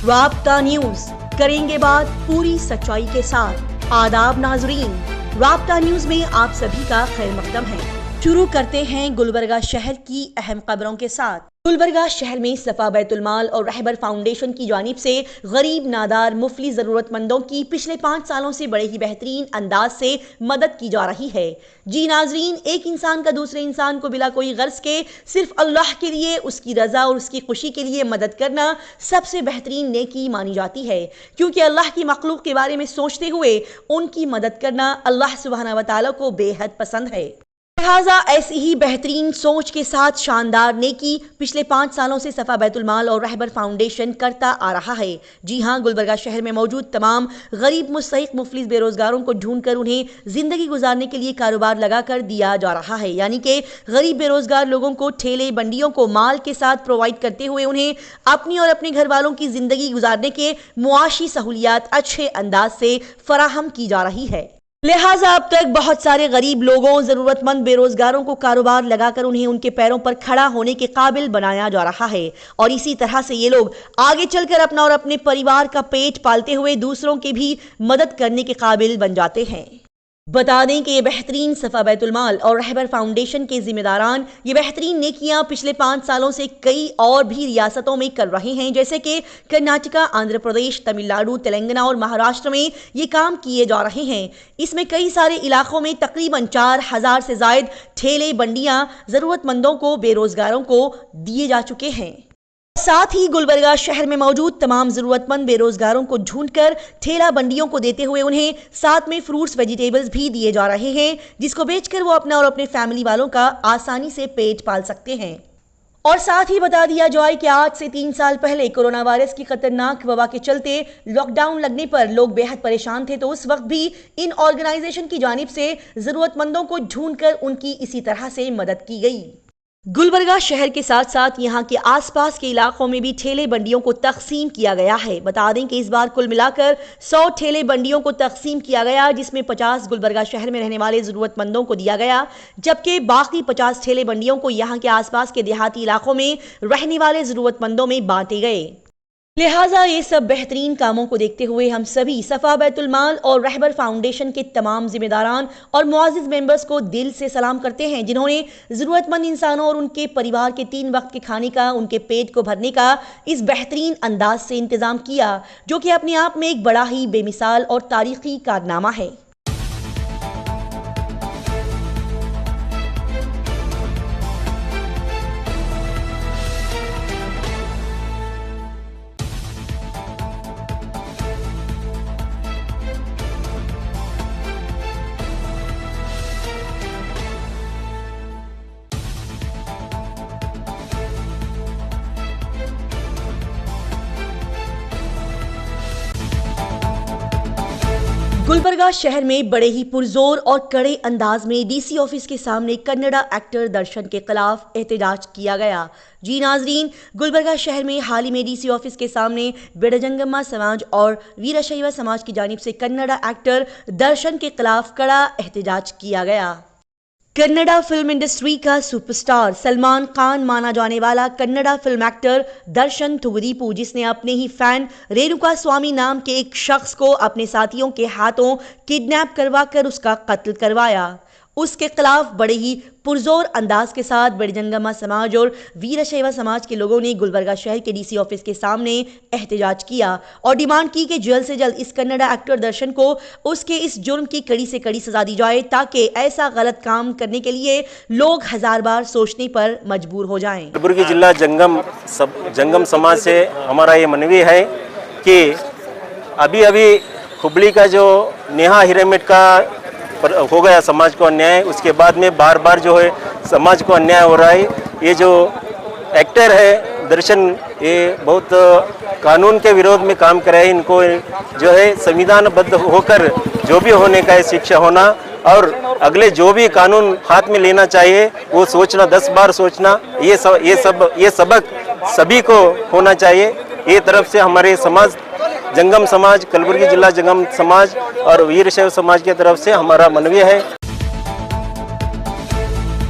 राब्ता न्यूज, करेंगे बात पूरी सच्चाई के साथ। आदाब नाजरीन, राब्ता न्यूज में आप सभी का खैर मकदम है। शुरू करते हैं गुलबर्गा शहर की अहम खबरों के साथ। गुलबर्गा शहर में सफा बैतुल माल और रहबर फाउंडेशन की जानिब से गरीब, नादार, मुफली जरूरतमंदों की पिछले 5 सालों से बड़े ही बेहतरीन अंदाज से मदद की जा रही है। जी नाजरीन, एक इंसान का दूसरे इंसान को बिला कोई गर्ज के सिर्फ अल्लाह के लिए, उसकी रजा और उसकी खुशी के लिए मदद करना सबसे बेहतरीन नेकी मानी जाती है, क्योंकि अल्लाह की मखलूक के बारे में सोचते हुए उनकी मदद करना अल्लाह सुब्हानहू व तआला को बेहद पसंद है। लिहाजा ऐसी ही बेहतरीन सोच के साथ शानदार नेकी पिछले 5 सालों से सफा बैतुल माल और रहबर फाउंडेशन करता आ रहा है। जी हां, गुलबर्गा शहर में मौजूद तमाम गरीब, मुस्तहिक, मुफलिस बेरोजगारों को ढूंढकर उन्हें जिंदगी गुजारने के लिए कारोबार लगाकर दिया जा रहा है। यानी कि गरीब बेरोजगार लोगों को ठेले बंडियों को माल के साथ प्रोवाइड करते हुए उन्हें अपनी और अपने घर वालों की जिंदगी गुजारने के मुआशी सहूलियात अच्छे अंदाज से फराहम की जा रही है। लिहाजा अब तक बहुत सारे गरीब लोगों, जरूरतमंद बेरोजगारों को कारोबार लगाकर उन्हें उनके पैरों पर खड़ा होने के काबिल बनाया जा रहा है, और इसी तरह से ये लोग आगे चलकर अपना और अपने परिवार का पेट पालते हुए दूसरों की भी मदद करने के काबिल बन जाते हैं। बता दें कि ये बेहतरीन सफा बैतुल माल और रहबर फाउंडेशन के जिम्मेदारान ये बेहतरीन नेकियां पिछले 5 सालों से कई और भी रियासतों में कर रहे हैं, जैसे कि कर्नाटका, आंध्र प्रदेश, तमिलनाडु, तेलंगाना और महाराष्ट्र में ये काम किए जा रहे हैं। इसमें कई सारे इलाकों में तकरीबन 4000 से जायद ठेले बंडियां जरूरतमंदों को, बेरोजगारों को दिए जा चुके हैं। साथ ही गुलबर्गा शहर में मौजूद तमाम जरूरतमंद बेरोजगारों को ढूंढकर ठेला बंडियों को देते हुए उन्हें साथ में फ्रूट्स, वेजिटेबल्स भी दिए जा रहे हैं, जिसको बेचकर वो अपना और अपने फैमिली वालों का आसानी से पेट पाल सकते हैं। और साथ ही बता दिया जाए कि आज से 3 साल पहले कोरोना वायरस की खतरनाक वबा के चलते लॉकडाउन लगने पर लोग बेहद परेशान थे, तो उस वक्त भी इन ऑर्गेनाइजेशन की जानिब से जरूरतमंदों को ढूंढकर उनकी इसी तरह से मदद की गई। गुलबर्गा शहर के साथ साथ यहाँ के आसपास के इलाकों में भी ठेले बंडियों को तकसीम किया गया है। बता दें कि इस बार कुल मिलाकर 100 ठेले बंडियों को तकसीम किया गया, जिसमें 50 गुलबर्गा शहर में रहने वाले जरूरतमंदों को दिया गया, जबकि बाकी 50 ठेले बंडियों को यहाँ के आसपास के देहाती इलाकों में रहने वाले जरूरतमंदों में बांटे गए। लिहाजा ये सब बेहतरीन कामों को देखते हुए हम सभी सफा बैतुल माल और रहबर फाउंडेशन के तमाम जिम्मेदारान और मुआजिज मेंबर्स को दिल से सलाम करते हैं, जिन्होंने ज़रूरतमंद इंसानों और उनके परिवार के 3 वक्त के खाने का, उनके पेट को भरने का इस बेहतरीन अंदाज से इंतज़ाम किया, जो कि अपने आप में एक बड़ा ही बेमिसाल और तारीखी कारनामा है। गुलबर्गा शहर में बड़े ही पुरजोर और कड़े अंदाज में डीसी ऑफिस के सामने कन्नड़ा एक्टर दर्शन के खिलाफ एहतजाज किया गया। जी नाजरीन, गुलबर्गा शहर में हाल ही में डीसी ऑफिस के सामने बेड़जंगम्मा समाज और वीरशैव समाज की जानिब से कन्नड़ा एक्टर दर्शन के खिलाफ कड़ा एहतजाज किया गया। कन्नड़ा फिल्म इंडस्ट्री का सुपरस्टार सलमान खान माना जाने वाला कन्नड़ा फिल्म एक्टर दर्शन तुगदीपू, जिसने अपने ही फैन रेणुका स्वामी नाम के एक शख्स को अपने साथियों के हाथों किडनैप करवाकर उसका कत्ल करवाया, उसके खिलाफ बड़े ही पुरजोर अंदाज के साथ बेड़जंगम्मा समाज और वीरशैव समाज के लोगों ने गुलबर्गा शहर के डीसी ऑफिस के सामने एहतजाज किया और डिमांड की कि जल्द से जल्द इस कन्नड़ा एक्टर दर्शन को उसके इस जुर्म की कड़ी से कड़ी सजा दी जाए, ताकि ऐसा गलत काम करने के लिए लोग 1000 बार सोचने पर मजबूर हो जाएं। कलबुर्गी जिला जंगम समाज से हमारा ये मनवी है कि अभी हुबली का जो नेहा हिरेमठ का हो गया समाज को अन्याय, उसके बाद में बार बार जो है समाज को अन्याय हो रहा है। ये जो एक्टर है दर्शन, ये बहुत कानून के विरोध में काम कर रहे हैं। इनको जो है संविधानबद्ध होकर जो भी होने का है शिक्षा होना, और अगले जो भी कानून हाथ में लेना चाहिए वो सोचना, 10 बार सोचना, ये सबक सभी को होना चाहिए। ये तरफ से हमारे समाज, जंगम समाज, कलबुर्गी जिला जंगम समाज और वीरशैव समाज की तरफ से हमारा मनवी है।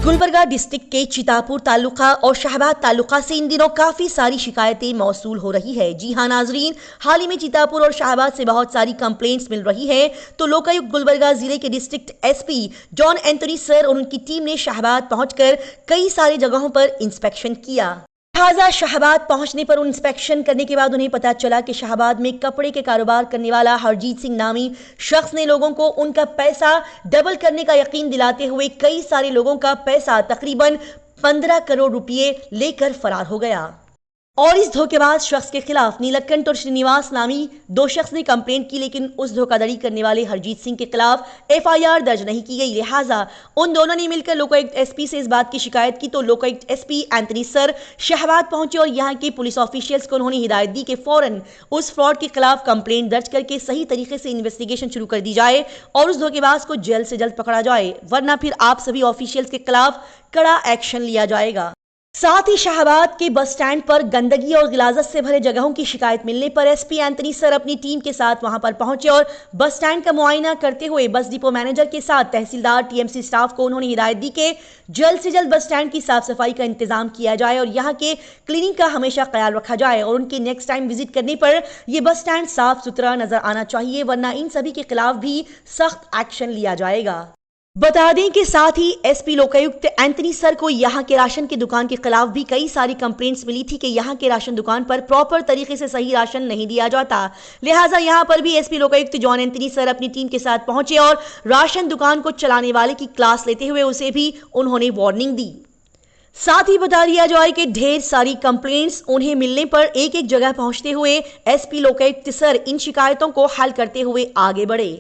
गुलबर्गा डिस्ट्रिक्ट के चितापुर तालुका और शाहबाद तालुका से इन दिनों काफी सारी शिकायतें मौसूल हो रही है। जी हां नाजरीन, हाल ही में चितापुर और शाहबाद से बहुत सारी कंप्लेंट्स मिल रही है। तो लोकायुक्त गुलबर्गा जिले के district SP John Anthony sir और उनकी टीम ने शाहबाद पहुंचकर कई सारी जगहों पर इंस्पेक्शन किया। लिहाजा शाहबाद पहुंचने पर इंस्पेक्शन करने के बाद उन्हें पता चला कि शाहबाद में कपड़े के कारोबार करने वाला हरजीत सिंह नामी शख्स ने लोगों को उनका पैसा डबल करने का यकीन दिलाते हुए कई सारे लोगों का पैसा तकरीबन 15 करोड़ रुपए लेकर फरार हो गया। और इस धोखेबाज शख्स के खिलाफ नीलकंठ और श्रीनिवास नामी दो शख्स ने कंप्लेंट की, लेकिन उस धोखाधड़ी करने वाले हरजीत सिंह के खिलाफ एफआईआर दर्ज नहीं की गई। लिहाजा उन दोनों ने मिलकर लोकायुक्त एसपी से इस बात की शिकायत की। तो Lokayukta SP Anthony sir Shahbad पहुंचे और यहां के पुलिस ऑफिशियल्स को उन्होंने हिदायत दी कि फौरन उस फ्रॉड के खिलाफ कंप्लेंट दर्ज करके सही तरीके से इन्वेस्टिगेशन शुरू कर दी जाए और उस धोखेबाज को जल्द से जल्द पकड़ा जाए, वरना फिर आप सभी ऑफिशियल्स के खिलाफ कड़ा एक्शन लिया जाएगा। साथ ही शाहबाद के बस स्टैंड पर गंदगी और गिलाजत से भरे जगहों की शिकायत मिलने पर एसपी एंथनी सर अपनी टीम के साथ वहां पर पहुंचे और बस स्टैंड का मुआयना करते हुए बस डिपो मैनेजर के साथ तहसीलदार टीएमसी स्टाफ को उन्होंने हिदायत दी कि जल्द से जल्द बस स्टैंड की साफ सफाई का इंतजाम किया जाए और यहाँ के क्लीनिंग का हमेशा ख्याल रखा जाए और उनके नेक्स्ट टाइम विजिट करने पर यह बस स्टैंड साफ सुथरा नजर आना चाहिए, वरना इन सभी के खिलाफ भी सख्त एक्शन लिया जाएगा। बता दें कि साथ ही एसपी लोकायुक्त एंथनी सर को यहां के राशन की दुकान के खिलाफ भी कई सारी कंप्लेंट्स मिली थी कि यहां के राशन दुकान पर प्रॉपर तरीके से सही राशन नहीं दिया जाता। लिहाजा यहां पर भी SP Lokayukta John Anthony sir अपनी टीम के साथ पहुंचे और राशन दुकान को चलाने वाले की क्लास लेते हुए उसे भी उन्होंने वार्निंग दी। साथ ही बता दिया जाए कि ढेर सारी कंप्लेंट्स उन्हें मिलने पर एक एक जगह पहुंचते हुए एसपी लोकायुक्त सर इन शिकायतों को हल करते हुए आगे बढ़े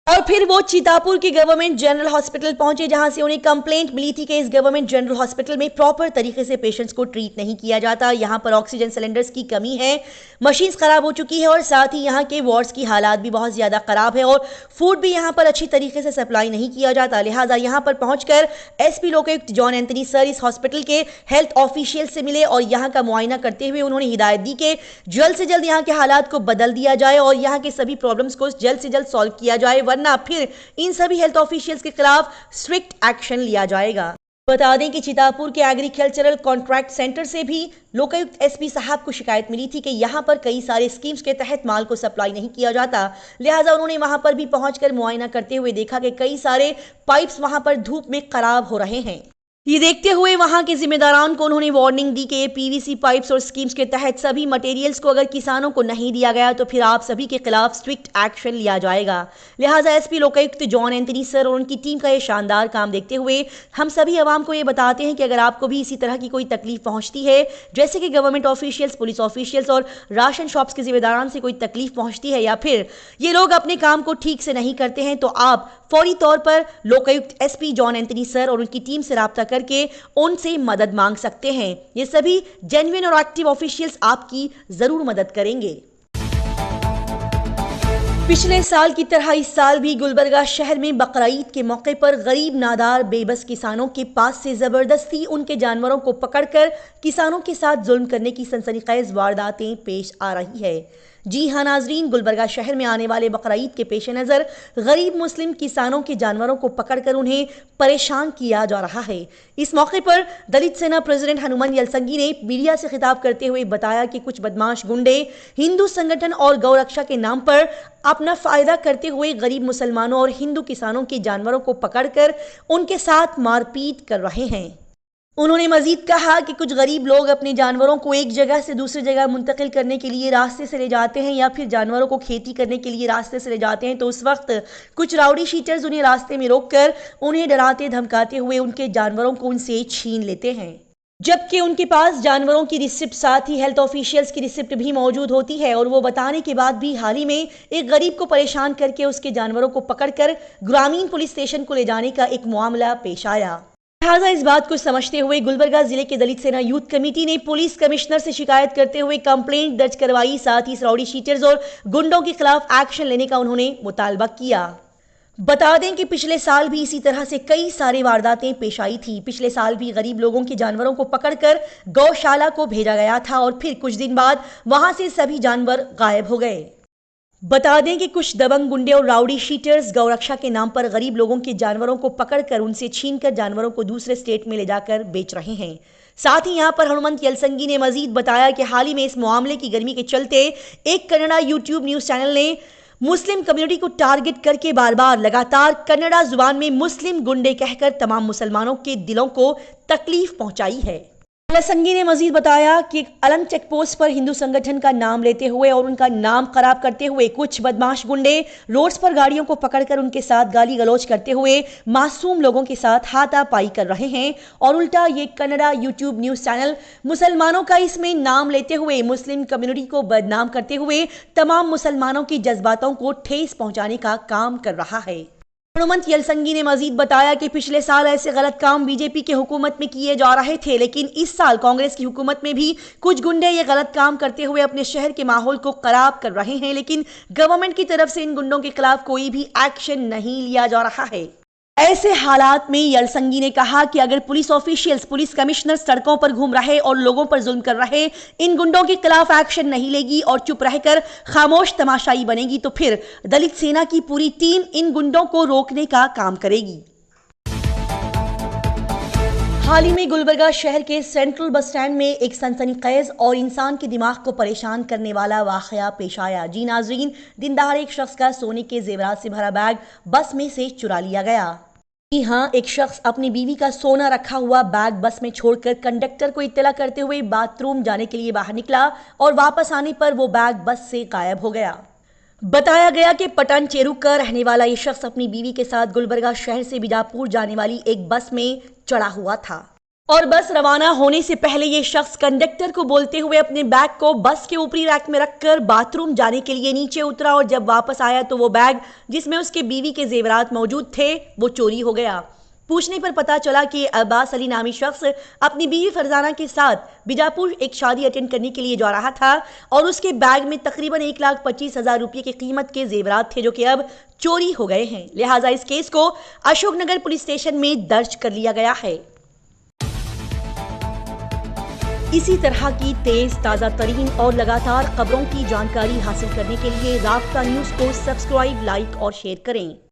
और फिर वो चितापुर के गवर्नमेंट जनरल हॉस्पिटल पहुंचे, जहां से उन्हें कंप्लेंट मिली थी कि इस गवर्नमेंट जनरल हॉस्पिटल में प्रॉपर तरीके से पेशेंट्स को ट्रीट नहीं किया जाता। यहां पर ऑक्सीजन सिलेंडर्स की कमी है, मशीन्स खराब हो चुकी है और साथ ही यहां के वार्ड्स की हालात भी बहुत ज्यादा खराब है और फूड भी यहां पर अच्छी तरीके से सप्लाई नहीं किया जाता। लिहाजा यहां पर पहुंचकर SP Lokayukta John Anthony sir इस हॉस्पिटल के हेल्थ ऑफिशियल से मिले और यहां का मुआयना करते हुए उन्होंने हिदायत दी कि जल्द से जल्द यहां के हालात को बदल दिया जाए और यहां के सभी प्रॉब्लम्स को जल्द से जल्द सॉल्व किया जाए, वरना फिर इन सभी हेल्थ ऑफिशियल्स के खिलाफ स्ट्रिक्ट एक्शन लिया जाएगा। बता दें कि चितापुर के एग्रीकल्चरल कॉन्ट्रैक्ट सेंटर से भी लोकायुक्त एसपी साहब को शिकायत मिली थी कि यहां पर कई सारे स्कीम्स के तहत माल को सप्लाई नहीं किया जाता। लिहाजा उन्होंने वहां पर भी पहुंचकर मुआयना करते हुए देखा कि कई सारे पाइप्स वहां पर धूप में खराब हो रहे हैं। ये देखते हुए वहां के जिम्मेदारान को उन्होंने वार्निंग दी कि पीवीसी पाइप्स और स्कीम्स के तहत सभी मटेरियल्स को अगर किसानों को नहीं दिया गया तो फिर आप सभी के खिलाफ स्ट्रिक्ट एक्शन लिया जाएगा। लिहाजा SP Lokayukta John Anthony sir और उनकी टीम का ये शानदार काम देखते हुए हम सभी आवाम को ये बताते हैं कि अगर आपको भी इसी तरह की कोई तकलीफ पहुंचती है, जैसे कि गवर्नमेंट ऑफिशियल्स, पुलिस ऑफिशियल्स और राशन शॉप्स के जिम्मेदारान से कोई तकलीफ पहुंचती है या फिर ये लोग अपने काम को ठीक से नहीं करते हैं, तो आप फौरी तौर पर Lokayukta SP John Anthony sir और उनकी टीम से राब्ता करके उनसे मदद मांग सकते हैं। ये सभी जेन्युइन और एक्टिव ऑफिशियल्स आपकी जरूर मदद करेंगे। पिछले साल की तरह इस साल भी गुलबर्गा शहर में बकरीद के मौके पर गरीब नादार बेबस किसानों के पास से जबरदस्ती उनके जानवरों को पकड़कर किसानों के साथ जुल्म करने की सनसनीखेज वारदातें पेश आ रही है। जी हां नाजरीन, गुलबर्गा शहर में आने वाले बकरीद के पेश नज़र गरीब मुस्लिम किसानों के जानवरों को पकड़कर उन्हें परेशान किया जा रहा है। इस मौके पर दलित सेना प्रेसिडेंट हनुमान यलसंगी ने मीडिया से खिताब करते हुए बताया कि कुछ बदमाश गुंडे हिंदू संगठन और गौरक्षा के नाम पर अपना फायदा करते हुए गरीब मुसलमानों और हिंदू किसानों के जानवरों को पकड़कर उनके साथ मारपीट कर रहे हैं। उन्होंने मजीद कहा कि कुछ गरीब लोग अपने जानवरों को एक जगह से दूसरी जगह मुंतकिल करने के लिए रास्ते से ले जाते हैं या फिर जानवरों को खेती करने के लिए रास्ते से ले जाते हैं, तो उस वक्त कुछ राउडी शीटर्स उन्हें रास्ते में रोककर उन्हें डराते धमकाते हुए उनके जानवरों को उनसे छीन लेते हैं, जबकि उनके पास जानवरों की रिसिप्ट साथ ही हेल्थ ऑफिशियल्स की रिसिप्ट भी मौजूद होती है और वो बताने के बाद भी हाल ही में एक गरीब को परेशान करके उसके जानवरों को पकड़कर ग्रामीण पुलिस स्टेशन को ले जाने का एक मामला पेश आया। लिहाजा इस बात को समझते हुए गुलबर्गा जिले के दलित सेना यूथ कमेटी ने पुलिस कमिश्नर से शिकायत करते हुए कंप्लेंट दर्ज करवाई। साथ ही राउडी शीटर्स और गुंडों के खिलाफ एक्शन लेने का उन्होंने मुतालबा किया। बता दें कि पिछले साल भी इसी तरह से कई सारी वारदातें पेश आई थी। पिछले साल भी गरीब लोगों के जानवरों को पकड़कर गौशाला को भेजा गया था और फिर कुछ दिन बाद वहां से सभी जानवर गायब हो गए। बता दें कि कुछ दबंग गुंडे और राउडी शीटर्स गौरक्षा के नाम पर गरीब लोगों के जानवरों को पकड़कर उनसे छीनकर जानवरों को दूसरे स्टेट में ले जाकर बेच रहे हैं। साथ ही यहां पर हनुमंत यलसंगी ने मजीद बताया कि हाल ही में इस मामले की गर्मी के चलते एक कन्नड़ा यूट्यूब न्यूज चैनल ने मुस्लिम कम्युनिटी को टारगेट करके बार बार लगातार कन्नड़ा जुबान में मुस्लिम गुंडे कहकर तमाम मुसलमानों के दिलों को तकलीफ पहुंचाई है। यलसंगी ने मजीद बताया कि अलंग चेक पोस्ट पर हिंदू संगठन का नाम लेते हुए और उनका नाम खराब करते हुए कुछ बदमाश गुंडे रोड्स पर गाड़ियों को पकड़कर उनके साथ गाली गलौज करते हुए मासूम लोगों के साथ हाथापाई कर रहे हैं और उल्टा ये कन्नड़ा यूट्यूब न्यूज चैनल मुसलमानों का इसमें नाम लेते हुए मुस्लिम कम्युनिटी को बदनाम करते हुए तमाम मुसलमानों की जज्बातों को ठेस पहुंचाने का काम कर रहा है। हनुमंत यलसंगी ने मजीद बताया कि पिछले साल ऐसे गलत काम बीजेपी के हुकूमत में किए जा रहे थे, लेकिन इस साल कांग्रेस की हुकूमत में भी कुछ गुंडे ये गलत काम करते हुए अपने शहर के माहौल को खराब कर रहे हैं, लेकिन गवर्नमेंट की तरफ से इन गुंडों के खिलाफ कोई भी एक्शन नहीं लिया जा रहा है। ऐसे हालात में यलसंगी ने कहा कि अगर पुलिस ऑफिशियल्स, पुलिस कमिश्नर सड़कों पर घूम रहे और लोगों पर जुल्म कर रहे इन गुंडों के खिलाफ एक्शन नहीं लेगी और चुप रहकर खामोश तमाशाई बनेगी तो फिर दलित सेना की पूरी टीम इन गुंडों को रोकने का काम करेगी। हाल ही में गुलबर्गा शहर के सेंट्रल बस स्टैंड में एक सनसनीखेज और इंसान के दिमाग को परेशान करने वाला वाकया पेश आया। जी नाजरीन, दिन दहाड़े एक शख्स का सोने के जेवरात से भरा बैग बस में से चुरा लिया गया। जी हाँ, एक शख्स अपनी बीवी का सोना रखा हुआ बैग बस में छोड़कर कंडक्टर को इत्तला करते हुए बाथरूम जाने के लिए बाहर निकला और वापस आने पर वो बैग बस से गायब हो गया। बताया गया कि पटन चेरू का रहने वाला ये शख्स अपनी बीवी के साथ गुलबर्गा शहर से बीजापुर जाने वाली एक बस में चढ़ा हुआ था और बस रवाना होने से पहले ये शख्स कंडक्टर को बोलते हुए अपने बैग को बस के ऊपरी रैक में रखकर बाथरूम जाने के लिए नीचे उतरा और जब वापस आया तो वो बैग जिसमें उसके बीवी के जेवरात मौजूद थे वो चोरी हो गया। पूछने पर पता चला कि अब्बास अली नामी शख्स अपनी बीवी फरजाना के साथ बीजापुर एक शादी अटेंड करने के लिए जा रहा था और उसके बैग में तकरीबन 1,25,000 रुपये की कीमत के जेवरात थे जो कि अब चोरी हो गए हैं। लिहाजा इस केस को अशोकनगर पुलिस स्टेशन में दर्ज कर लिया गया है। इसी तरह की तेज ताज़ा तरीन और लगातार खबरों की जानकारी हासिल करने के लिए राब्ता न्यूज़ को सब्सक्राइब, लाइक और शेयर करें।